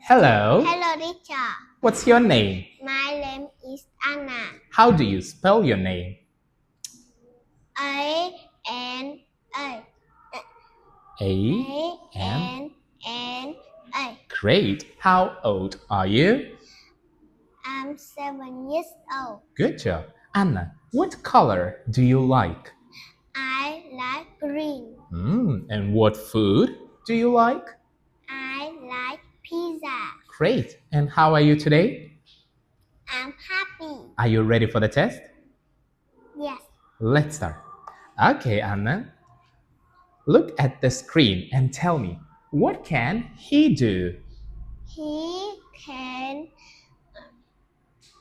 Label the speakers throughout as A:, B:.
A: Hello.
B: Hello, teacher.
A: What's your name?
B: My name is Anna.
A: How do you spell your name?
B: A-N-A.
A: A-N.
B: A-N-N-A.
A: Great. How old are you?
B: I'm 7 years old.
A: Good job. Anna, what color do you like?
B: I like green.
A: And what food do you like?
B: I like pizza.
A: Great. And how are you today?
B: I'm happy.
A: Are you ready for the test?
B: Yes.
A: Let's start. Okay, Anna. Look at the screen and tell me, what can he do?
B: He can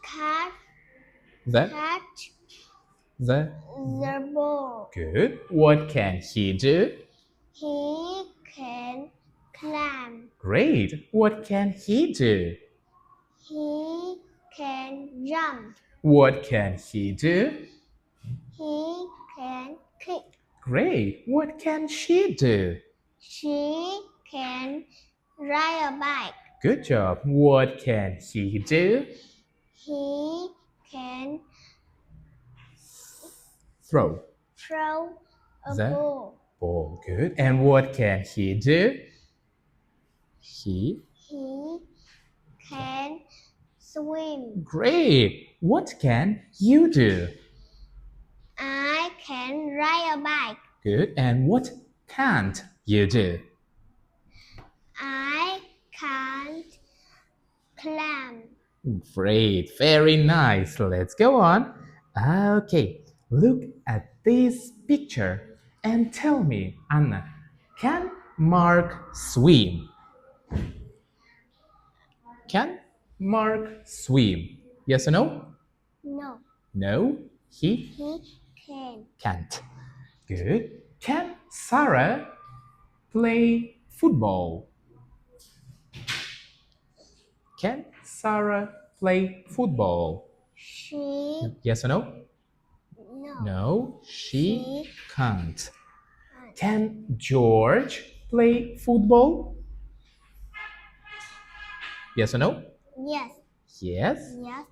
B: catch
A: The
B: the ball.
A: Good. What can he do?
B: He can climb.
A: Great. What can he do?
B: He can jump.
A: What can he do?
B: He can kick.
A: Great. What can she do?
B: She can ride a bike.
A: Good job. What can he do?
B: He can
A: Throw
B: a
A: the
B: ball.
A: Good. And what can he do? He
B: can swim.
A: Great. What can you do?
B: I can ride a bike.
A: Good. And what can't you do?
B: I can't climb.
A: Great. Very nice. Let's go on. Okay. Look at this picture and tell me, Anna, can Mark swim? Can Mark swim? Yes or no?
B: No.
A: No, he can't. Good. Can Sarah play football? Can Sarah play football? Yes or no? No, she can't. Can George play football? Yes or no?
B: Yes.
A: Yes.
B: Yes.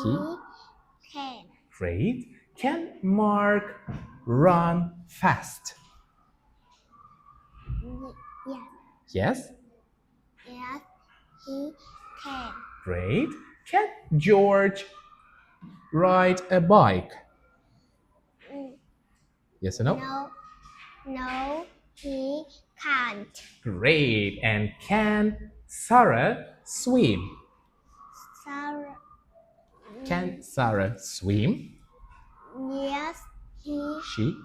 A: He
B: can.
A: Great. Can Mark run fast?
B: Yes.
A: Yes.
B: Yes. He can.
A: Great. Can George ride a bike? Yes or no?
B: No. No, he can't.
A: Great. And can Sarah swim? Can Sarah swim?
B: Yes,
A: She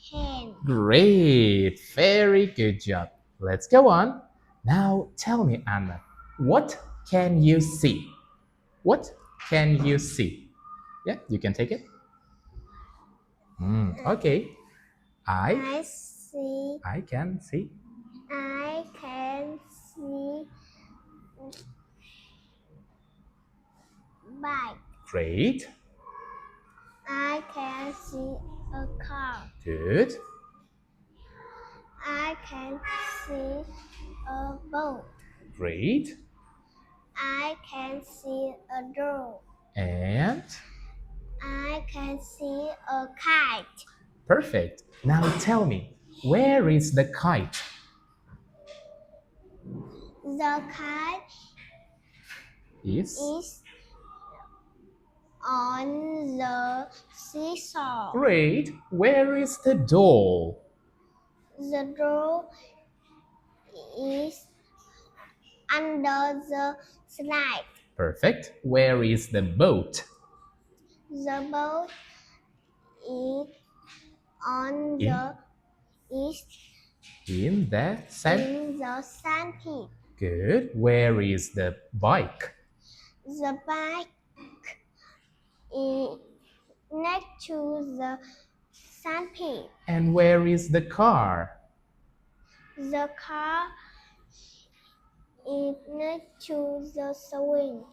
B: can.
A: Great. Very good job. Let's go on. Now tell me, Anna, what can you see? What can you see? Yeah, you can take it. Okay. I can see.
B: I can see bike.
A: Great.
B: I can see a car.
A: Good.
B: I can see a boat.
A: Great.
B: I can see a door.
A: And
B: I can see a kite.
A: perfect. Now tell me, where is the kite?
B: The kite
A: is
B: on the seesaw.
A: Great. Where is the doll?
B: The door is under the slide.
A: Perfect. Where is the boat?
B: The boat is on the
A: In the
B: sandpit.
A: Good. Where is the bike?
B: The bike is next to the sandpit.
A: And where is the car?
B: The car is next to the swing.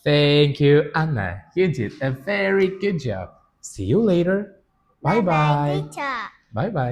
A: Thank you, Anna. You did a very good job. See you later. Bye bye.
B: Teacher.
A: Bye bye.